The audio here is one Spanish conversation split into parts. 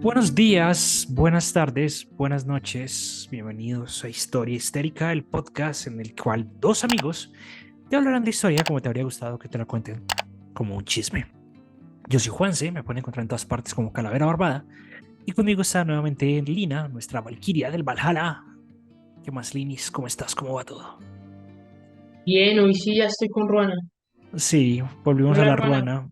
Buenos días, buenas tardes, buenas noches. Bienvenidos a Historia Histérica, el podcast en el cual dos amigos te hablarán de historia como te habría gustado que te la cuenten, como un chisme. Yo soy Juanse, me pueden encontrar en todas partes como Calavera Barbada, y conmigo está nuevamente Lina, nuestra Valquiria del Valhalla. ¿Qué más, Linis? ¿Cómo estás? ¿Cómo va todo? Bien, hoy sí ya estoy con Ruana. Sí, volvimos a Hola, la Ruana. ruana,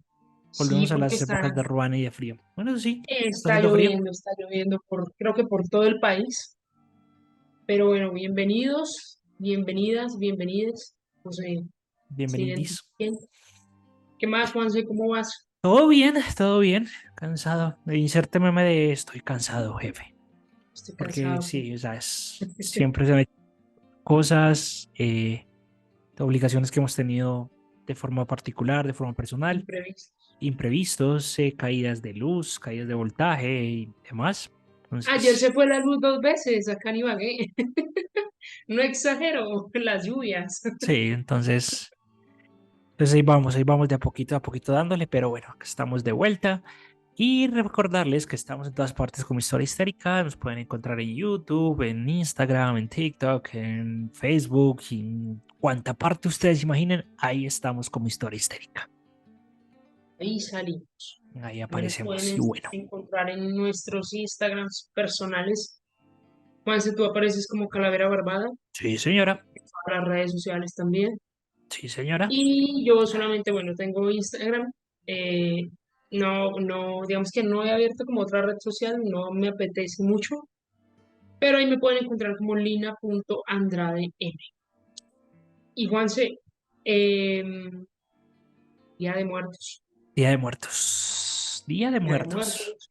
Sí, volvemos a porque las épocas de ruana y de frío. Bueno, sí, está haciendo frío. está lloviendo creo que por todo el país. Pero bueno, bienvenidos, bienvenidas, bienvenides. Pues se Bienvenidis. identifiquen. ¿Qué más, Juanse? ¿Cómo vas? Todo bien, cansado. Inserte meme de estoy cansado, jefe. Estoy Porque cansado. sí, o sea, siempre se ven cosas, obligaciones que hemos tenido de forma particular, de forma personal, Imprevisto. imprevistos, caídas de luz, caídas de voltaje y demás. Ayer se Entonces, fue la luz 2 veces acá en Ibagué. No exagero, las lluvias. sí, entonces ahí vamos de a poquito dándole, pero bueno, acá estamos de vuelta. Y recordarles que estamos en todas partes como Historia Histérica. Nos pueden encontrar en YouTube, en Instagram, en TikTok, en Facebook, y en cuanta parte ustedes imaginen. Ahí estamos como Historia Histérica. Ahí salimos. Ahí También nos pueden aparecemos. Y bueno, encontrar en nuestros Instagrams personales. Juanse, tú apareces como Calavera Barbada. sí, señora. A las redes sociales también. Sí, señora. Y yo solamente, bueno, tengo Instagram. eh, digamos que no he abierto como otra red social, no me apetece mucho, pero ahí me pueden encontrar como lina.andrade m. Y Juanse, Día de Muertos, Día de Muertos. Día de Día de Muertos. Muertos,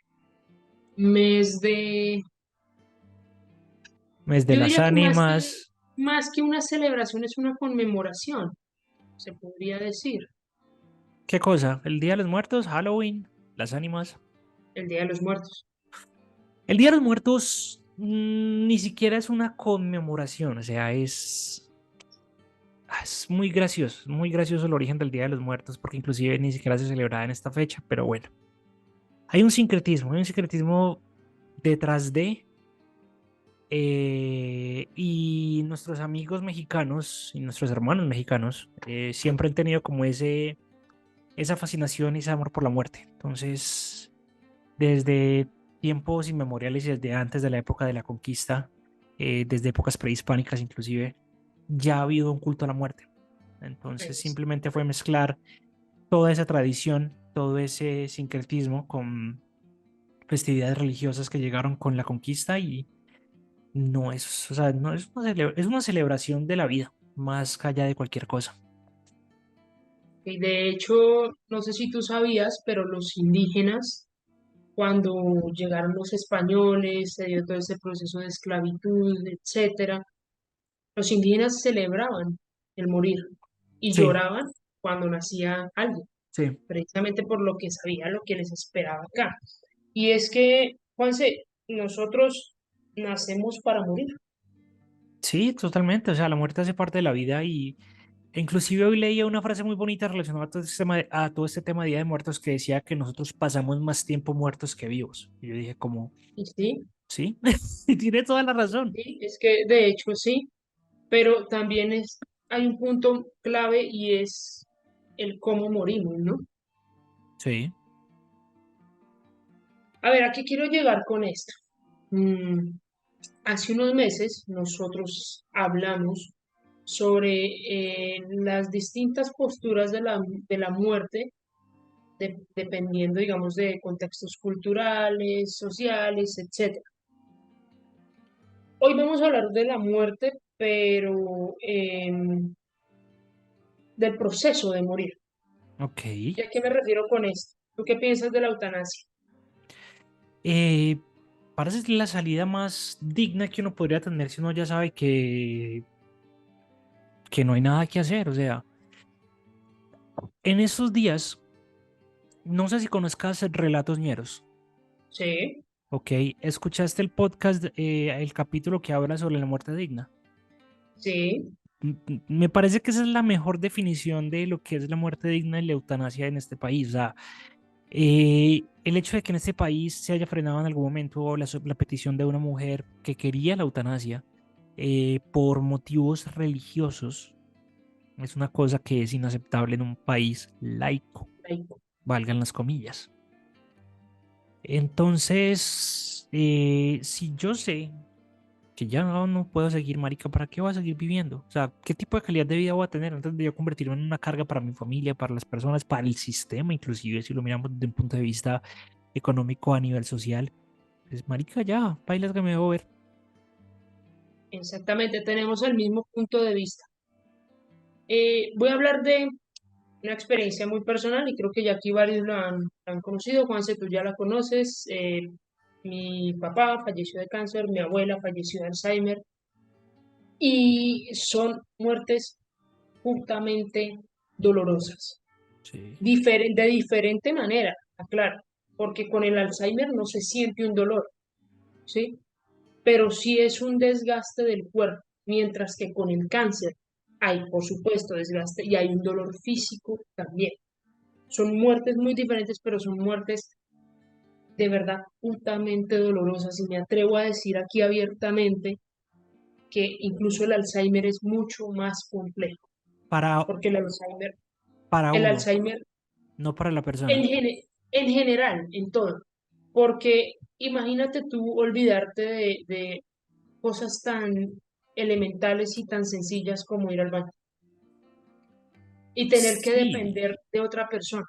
mes de, Mes de yo las diría que ánimas. más que una celebración es una conmemoración, se podría decir, ¿Qué cosa? El Día de los Muertos, Halloween, las ánimas. el Día de los Muertos. El Día de los Muertos ni siquiera es una conmemoración, o sea, es muy gracioso el origen del Día de los Muertos, porque inclusive ni siquiera se celebraba en esta fecha, pero bueno, hay un sincretismo detrás de, y nuestros amigos mexicanos y nuestros hermanos mexicanos siempre han tenido como esa fascinación y ese amor por la muerte. Entonces, desde tiempos inmemoriales y desde antes de la época de la conquista, desde épocas prehispánicas inclusive, ya ha habido un culto a la muerte. Entonces Es- simplemente fue mezclar toda esa tradición, todo ese sincretismo con festividades religiosas que llegaron con la conquista y no es, o sea, no es es una celebración de la vida, más allá de cualquier cosa. Y de hecho, no sé si tú sabías, pero los indígenas, cuando llegaron los españoles, se dio todo ese proceso de esclavitud, etcétera, los indígenas celebraban el morir y Sí, lloraban cuando nacía alguien, sí, precisamente por lo que sabía lo que les esperaba acá. Y es que, Juanse, nosotros nacemos para morir. sí, totalmente. O sea, la muerte hace parte de la vida y e inclusive hoy leía una frase muy bonita relacionada a todo este tema a todo este tema de Día de Muertos que decía que nosotros pasamos más tiempo muertos que vivos. Y yo dije como, Y sí, sí, y tiene toda la razón. sí, es que de hecho sí, pero también hay un punto clave y es el cómo morimos, ¿no? Sí, A ver, ¿a qué quiero llegar con esto? Mm, Hace unos meses nosotros hablamos sobre las distintas posturas de la muerte, dependiendo, digamos, de contextos culturales, sociales, etcétera. Hoy vamos a hablar de la muerte, pero del proceso de morir. ok. ¿Y a qué me refiero con esto? ¿Tú qué piensas de la eutanasia? Eh, Parece la salida más digna que uno podría tener si uno ya sabe que no hay nada que hacer. O sea, en estos días, no sé si conozcas Relatos Ñeros. Sí, Ok, ¿escuchaste el podcast, el capítulo que habla sobre la muerte digna? sí, Me parece que esa es la mejor definición de lo que es la muerte digna y la eutanasia en este país. O sea, el hecho de que en este país se haya frenado en algún momento la petición de una mujer que quería la eutanasia por motivos religiosos es una cosa que es inaceptable en un país laico, Laico. valgan las comillas. Entonces, si yo sé que ya no puedo seguir, marica, ¿para qué voy a seguir viviendo? O sea, ¿qué tipo de calidad de vida voy a tener antes de yo convertirme en una carga para mi familia, para las personas, para el sistema, inclusive si lo miramos desde un punto de vista económico a nivel social? Pues, marica, ya, bailas que me debo ver. Exactamente, tenemos el mismo punto de vista. Voy a hablar de una experiencia muy personal y creo que ya aquí varios la han conocido. Juanse, tú ya la conoces. Mi papá falleció de cáncer, mi abuela falleció de Alzheimer y son muertes justamente dolorosas, Sí. de diferente manera, aclaro, porque con el Alzheimer no se siente un dolor, ¿sí? Pero sí es un desgaste del cuerpo, mientras que con el cáncer hay, por supuesto, desgaste y hay un dolor físico también. Son muertes muy diferentes, pero son muertes de verdad altamente dolorosas. Y me atrevo a decir aquí abiertamente que incluso el Alzheimer es mucho más complejo, Para, porque para el uno, Alzheimer no para la en, persona. en general, en todo, porque imagínate tú olvidarte de cosas tan elementales y tan sencillas como ir al baño y tener que Sí, depender de otra persona.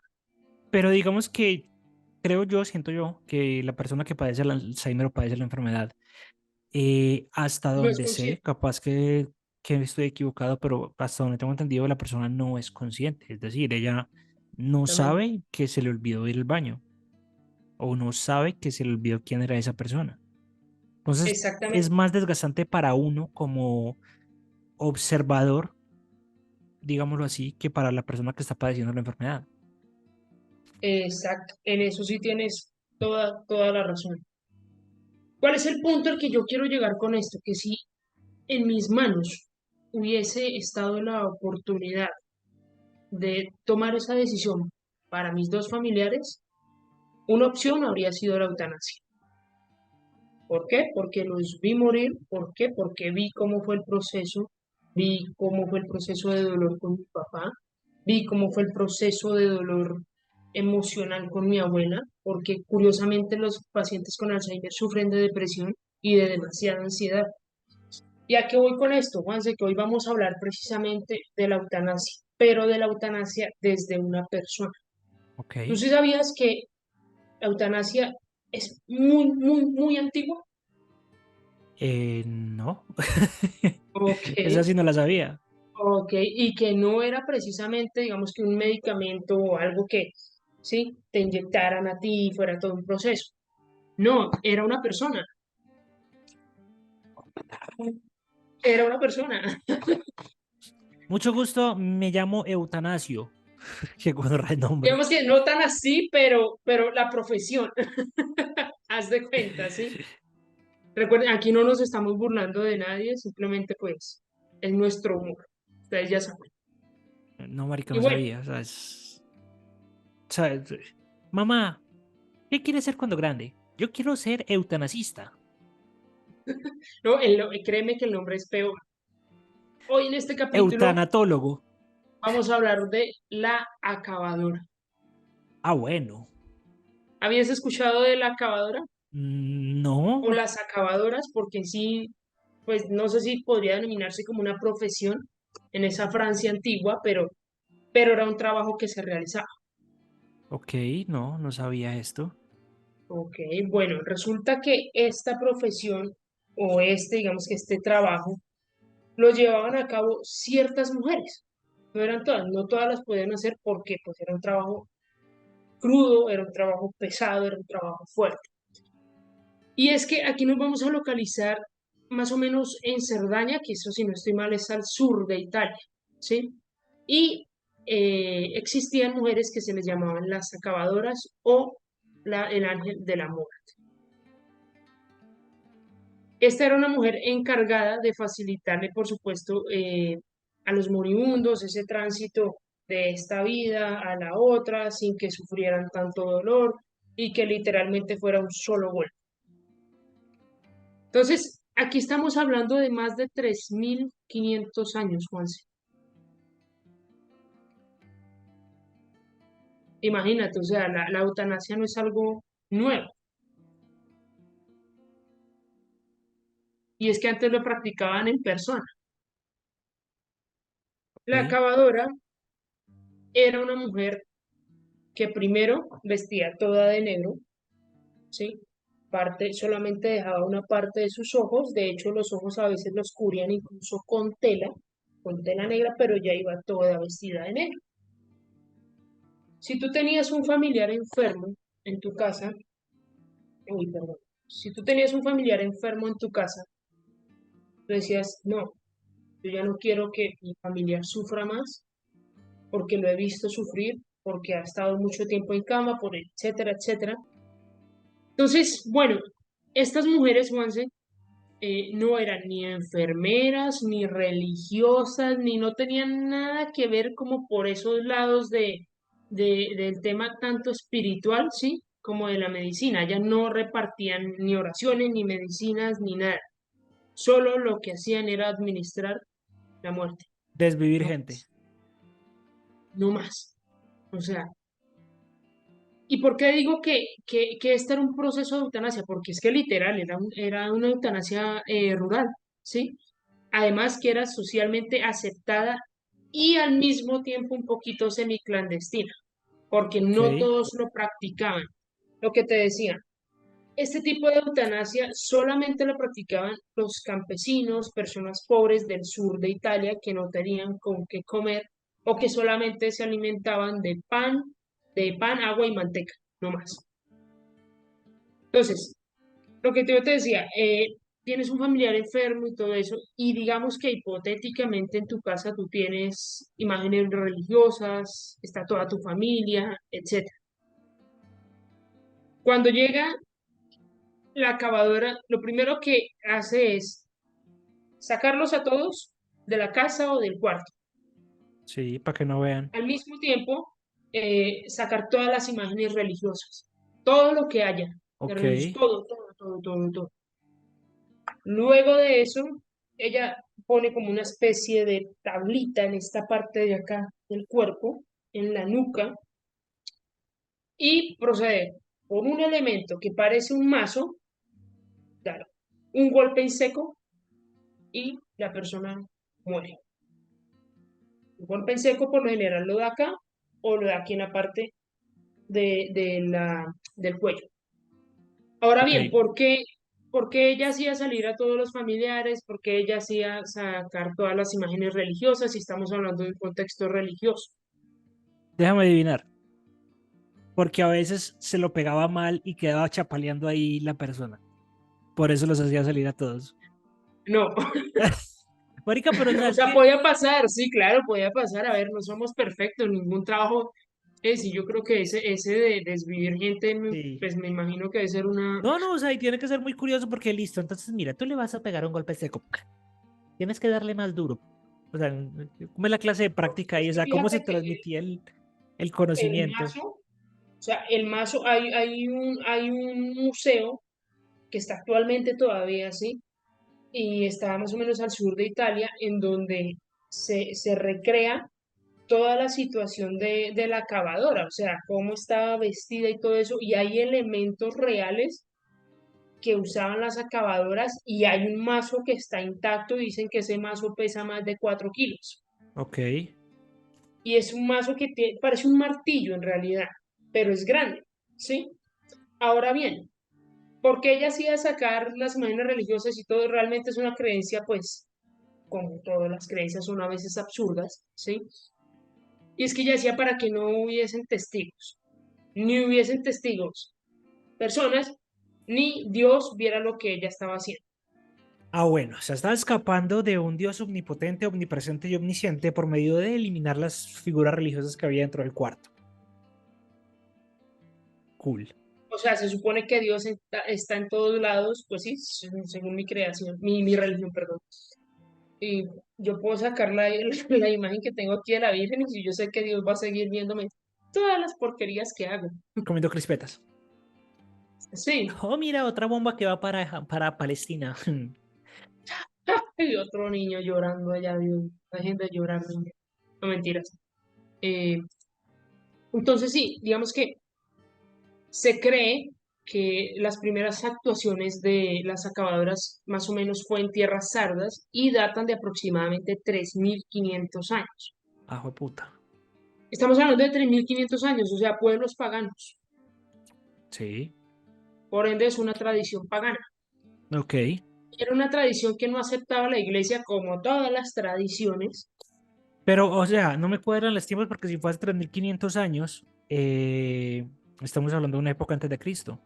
pero digamos que creo yo, siento yo, que la persona que padece el Alzheimer o padece la enfermedad, hasta No es donde sé, consciente, capaz que estoy equivocado, pero hasta donde tengo entendido, la persona no es consciente. Es decir, ella no exactamente. sabe que se le olvidó ir al baño o no sabe que se le olvidó quién era esa persona. Entonces, es Exactamente. más desgastante para uno como observador, digámoslo así, que para la persona que está padeciendo la enfermedad. Exacto, en eso sí tienes toda la razón. ¿Cuál es el punto al que yo quiero llegar con esto? Que si en mis manos hubiese estado la oportunidad de tomar esa decisión para mis dos familiares, una opción habría sido la eutanasia. ¿Por qué? Porque los vi morir. ¿Por qué? Porque vi cómo fue el proceso de dolor con mi papá, vi cómo fue el proceso de dolor emocional con mi abuela, porque curiosamente los pacientes con Alzheimer sufren de depresión y de demasiada ansiedad. ¿Y a qué voy con esto, Juanse? Que hoy vamos a hablar precisamente de la eutanasia, pero de la eutanasia desde una persona. Ok. ¿Tú sí sabías que la eutanasia es muy, muy, muy antigua? No. Ok, Esa sí no la sabía. ok, y que no era precisamente, digamos que un medicamento o algo que, sí, te inyectaran a ti y fuera todo un proceso. No, era una persona. Mucho gusto, me llamo Eutanasio. Qué cuadro de nombre. Digamos que no tan así, pero la profesión, haz de cuenta, ¿sí? Recuerden, aquí no nos estamos burlando de nadie, simplemente pues es nuestro humor. Ustedes ya saben. No, marica, Y no bueno, sabía. O sea, mamá, ¿qué quieres ser cuando grande? Yo quiero ser eutanasista. no, créeme que el nombre es peor. Hoy en este capítulo Eutanatólogo. vamos a hablar de la acabadora. Ah, bueno. ¿Habías escuchado de la acabadora o No. las acabadoras? Porque en sí, pues no sé si podría denominarse como una profesión en esa Francia antigua, pero era un trabajo que se realizaba. Ok, no, no sabía esto. Ok, bueno, resulta que esta profesión o digamos que este trabajo, lo llevaban a cabo ciertas mujeres. No eran todas, no todas las podían hacer porque pues era un trabajo crudo, era un trabajo pesado, era un trabajo fuerte. Y es que aquí nos vamos a localizar más o menos en Cerdaña, que eso si no estoy mal es al sur de Italia, ¿sí? Y existían mujeres que se les llamaban las acabadoras o el ángel del amor. Esta era una mujer encargada de facilitarle, por supuesto, a los moribundos, ese tránsito de esta vida a la otra sin que sufrieran tanto dolor y que literalmente fuera un solo golpe. Entonces, aquí estamos hablando de más de 3.500 años, Juanse. Imagínate, o sea, la eutanasia no es algo nuevo. Y es que antes lo practicaban en persona. La Ok, acabadora era una mujer que primero vestía toda de negro, ¿sí? Solamente dejaba una parte de sus ojos, de hecho los ojos a veces los cubrían incluso con tela negra, pero ya iba toda vestida de negro. Si tú tenías un familiar enfermo en tu casa, uy, perdón, si tú tenías un familiar enfermo en tu casa, tú decías, no, yo ya no quiero que mi familiar sufra más, porque lo he visto sufrir, porque ha estado mucho tiempo en cama, por etcétera, etcétera. Entonces, bueno, estas mujeres, Juanse, no eran ni enfermeras, ni religiosas, ni no tenían nada que ver como por esos lados del tema tanto espiritual, ¿sí? Como de la medicina. Ellas no repartían ni oraciones, ni medicinas, ni nada. Solo lo que hacían era administrar la muerte. desvivir No, gente. no más. O sea, ¿y por qué digo que este era un proceso de eutanasia? Porque es que literal era una eutanasia rural, ¿sí? Además que era socialmente aceptada y al mismo tiempo un poquito semiclandestina, porque Ok, no todos lo practicaban. Lo que te decía, este tipo de eutanasia solamente lo practicaban los campesinos, personas pobres del sur de Italia que no tenían con qué comer o que solamente se alimentaban de pan, agua y manteca, no más. Entonces, lo que yo te decía, tienes un familiar enfermo y todo eso, y digamos que hipotéticamente en tu casa tú tienes imágenes religiosas, está toda tu familia, etcétera. Cuando llega la acabadora, lo primero que hace es sacarlos a todos de la casa o del cuarto. sí, para que no vean. Al mismo tiempo, sacar todas las imágenes religiosas, todo lo que haya de Ok, religioso, todo, todo, todo, todo, todo. Luego de eso, ella pone como una especie de tablita en esta parte de acá del cuerpo, en la nuca, y procede por un elemento que parece un mazo, claro, un golpe en seco y la persona muere. Un golpe en seco por lo general lo da acá o lo da aquí en la parte del cuello. Ahora ok. bien, ¿por qué ella hacía salir a todos los familiares? ¿Por qué ella hacía sacar todas las imágenes religiosas si estamos hablando de un contexto religioso? Déjame adivinar. Porque a veces se lo pegaba mal y quedaba chapaleando ahí la persona. Por eso los hacía salir a todos. No, Marica, pero o ¿sabes sea, qué? podía pasar, sí, claro, podía pasar. A ver, no somos perfectos, ningún trabajo es, y yo creo que ese de desvivir gente, Sí. pues me imagino que debe ser una... No, no, o sea, y tiene que ser muy curioso porque listo. Entonces, mira, tú le vas a pegar un golpe seco. Tienes que darle más duro. O sea, ¿cómo es la clase de práctica ahí? Es O que sea, ¿cómo se fíjate que transmitía el el conocimiento? mazo, o sea, el mazo, hay un museo que está actualmente todavía así, y está más o menos al sur de Italia, en donde se recrea toda la situación de la cavadora, o sea, cómo estaba vestida y todo eso, y hay elementos reales que usaban las acavadoras y hay un mazo que está intacto, dicen que ese mazo pesa más de 4 kilos. Ok, Y es un mazo que parece un martillo en realidad, pero es grande, ¿sí? Ahora bien, ¿por qué ella hacía sacar las imágenes religiosas y todo? Realmente es una creencia, pues, como todas las creencias son a veces absurdas, ¿sí? Y es que ella hacía para que no hubiesen testigos, ni hubiesen testigos, personas, ni Dios viera lo que ella estaba haciendo. ah, bueno, se está escapando de un Dios omnipotente, omnipresente y omnisciente por medio de eliminar las figuras religiosas que había dentro del cuarto. Cool. O sea, se supone que Dios está en todos lados, pues sí, según mi creación, mi religión, perdón. Y yo puedo sacar la imagen que tengo aquí de la Virgen y si yo sé que Dios va a seguir viéndome todas las porquerías que hago. Comiendo crispetas. Sí, Oh, mira, otra bomba que va para Palestina. y otro niño llorando allá, Dios, dejen de llorar, niña. No mentiras. Eh, entonces sí, digamos que se cree que las primeras actuaciones de las acabadoras más o menos fue en tierras sardas y datan de aproximadamente 3.500 años. Ajo de puta. Estamos hablando de 3.500 años, o sea, pueblos paganos. Sí. Por ende, es una tradición pagana. Ok. Era una tradición que no aceptaba la iglesia como todas las tradiciones. Pero, o sea, no me cuadran los tiempos porque si fue hace 3500 años, estamos hablando de una época antes de Cristo.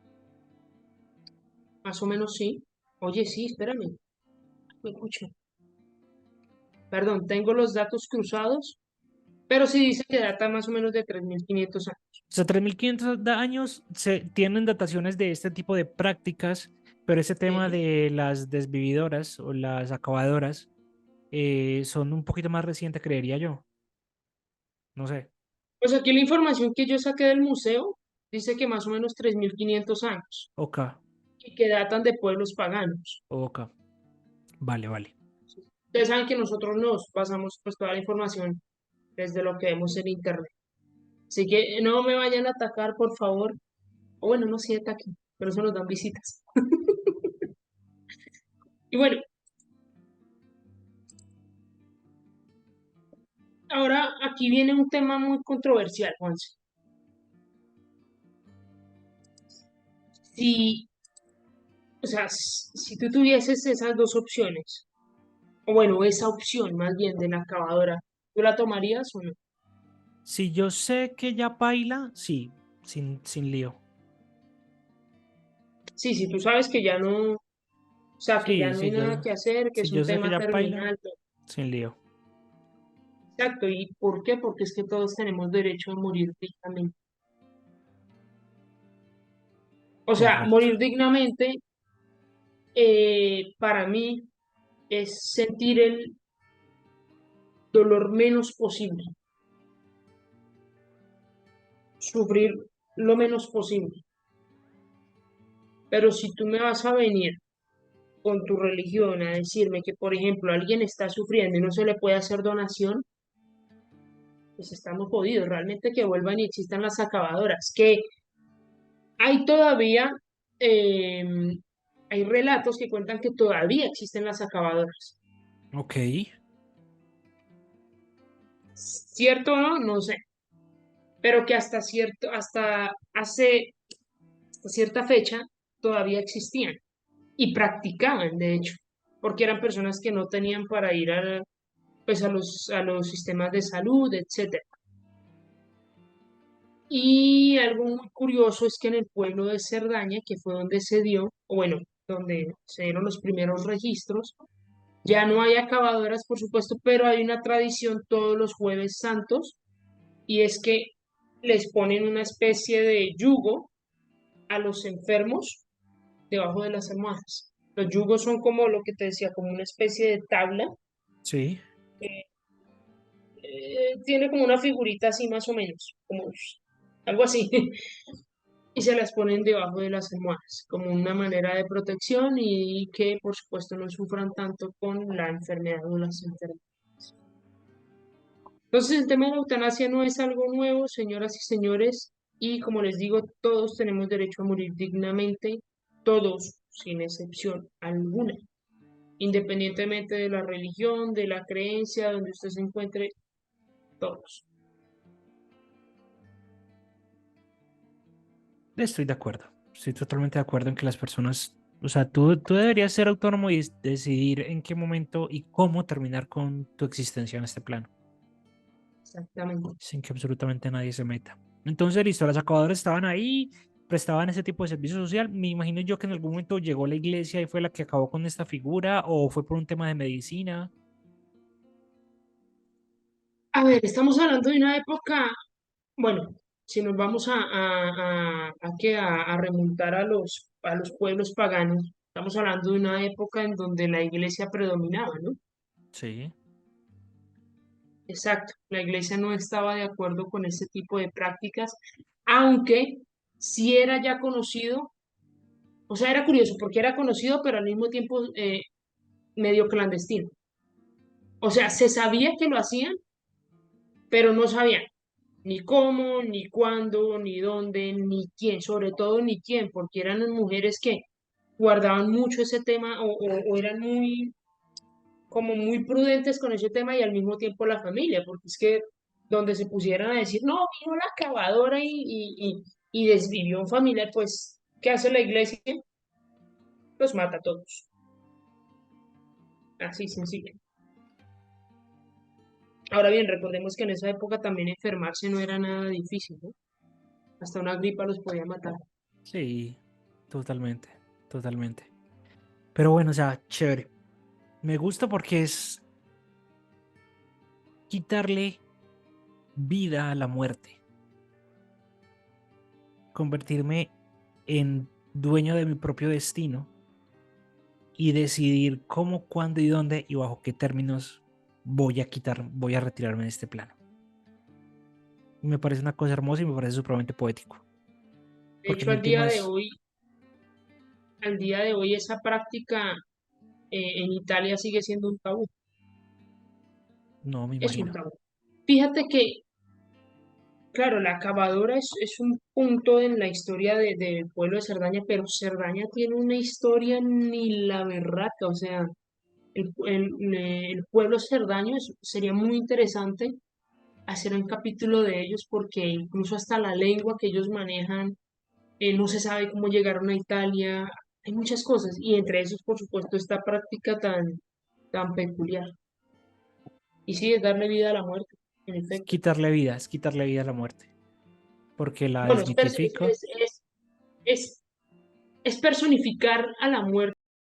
Más o menos sí. Oye, sí, espérame, me escucho. Perdón, tengo los datos cruzados, pero sí dice que data más o menos de 3.500 años. O sea, 3500 años se tienen dataciones de este tipo de prácticas, pero ese tema Sí. de las desvividoras o las acabadoras son un poquito más reciente, creería yo. No sé. Pues aquí la información que yo saqué del museo dice que más o menos 3.500 años Ok, y que datan de pueblos paganos. ok. Vale, vale. Ustedes saben que nosotros nos pasamos pues toda la información desde lo que vemos en internet. Así que no me vayan a atacar, por favor. O bueno, no sí ataquen, pero eso nos dan visitas. Y bueno, ahora aquí viene un tema muy controversial, Juanse. Si, o sea, si tú tuvieses esas dos opciones, o bueno, esa opción más bien de la acabadora, ¿tú la tomarías o no? Si yo sé que ya baila, sí, sin lío. Sí, sí, tú sabes que ya no, o sea, que ya Sí, no hay nada que hacer, que si es yo un sé que tema ya baila, terminal. Todo. sin lío. Exacto, ¿y por qué? Porque es que todos tenemos derecho a morir dignamente. O sea, Correcto. morir dignamente para mí es sentir el dolor menos posible, sufrir lo menos posible. Pero si tú me vas a venir con tu religión a decirme que, por ejemplo, alguien está sufriendo y no se le puede hacer donación, pues estamos jodidos. Realmente que vuelvan y existan las acabadoras, que hay todavía, eh, hay relatos que cuentan que todavía existen las acabadoras. Ok. ¿Cierto o no? No sé. Pero que hasta cierto, hasta hace cierta fecha todavía existían y practicaban, de hecho, porque eran personas que no tenían para ir pues a los sistemas de salud, etcétera. Y algo muy curioso es que en el pueblo de Cerdaña, que fue donde se dio, o bueno, donde se dieron los primeros registros, ya no hay acabadoras, por supuesto, pero hay una tradición todos los jueves santos, y es que les ponen una especie de yugo a los enfermos debajo de las almohadas. Los yugos son como lo que te decía, como una especie de tabla. Sí. Tiene como una figurita así más o menos, como algo así. Y se las ponen debajo de las almohadas, como una manera de protección y que por supuesto no sufran tanto con la enfermedad o las enfermedades. Entonces el tema de la eutanasia no es algo nuevo, señoras y señores, y como les digo, todos tenemos derecho a morir dignamente, todos, sin excepción alguna, independientemente de la religión, de la creencia, donde usted se encuentre, todos. Estoy de acuerdo. Estoy totalmente de acuerdo en que las personas, o sea, tú deberías ser autónomo y decidir en qué momento y cómo terminar con tu existencia en este plano, Exactamente. sin que absolutamente nadie se meta. Entonces, listo, las acabadoras estaban ahí, prestaban ese tipo de servicio social. Me imagino yo que en algún momento llegó la iglesia y fue la que acabó con esta figura, o fue por un tema de medicina. A ver, estamos hablando de una época, bueno, si nos vamos a remontar a los pueblos paganos, estamos hablando de una época en donde la iglesia predominaba, ¿no? Sí. Exacto, la iglesia no estaba de acuerdo con ese tipo de prácticas, aunque sí era ya conocido, o sea, era curioso porque era conocido, pero al mismo tiempo medio clandestino. O sea, se sabía que lo hacían, pero no sabían ni cómo, ni cuándo, ni dónde, ni quién, sobre todo ni quién, porque eran las mujeres que guardaban mucho ese tema o eran muy, como muy prudentes con ese tema y al mismo tiempo la familia, porque es que donde se pusieran a decir, no, vino la acabadora y desvivió un familiar, pues, ¿qué hace la iglesia? Los mata a todos. Así sencillo. Ahora bien, recordemos que en esa época también enfermarse no era nada difícil, ¿no? Hasta una gripa los podía matar. Sí, totalmente, totalmente. Pero bueno, o sea, chévere. Me gusta porque es quitarle vida a la muerte, convertirme en dueño de mi propio destino y decidir cómo, cuándo y dónde y bajo qué términos voy a retirarme de este plano. Me parece una cosa hermosa y me parece supremamente poético, De porque hecho, en último es, al día de hoy esa práctica en Italia sigue siendo un tabú. no me Es un imagino. tabú. Fíjate que, claro, la acabadora es un punto en la historia del pueblo de Cerdaña, pero Cerdaña tiene una historia ni la berraca. O sea, el pueblo cerdaño sería muy interesante hacer un capítulo de ellos porque incluso hasta la lengua que ellos manejan, no se sabe cómo llegaron a Italia. Hay muchas cosas y entre esos, por supuesto, esta práctica tan peculiar. Y sí, es darle vida a la muerte, en efecto. Es quitarle vida a la muerte, porque la Bueno, desmitifico. es, es personificar a la muerte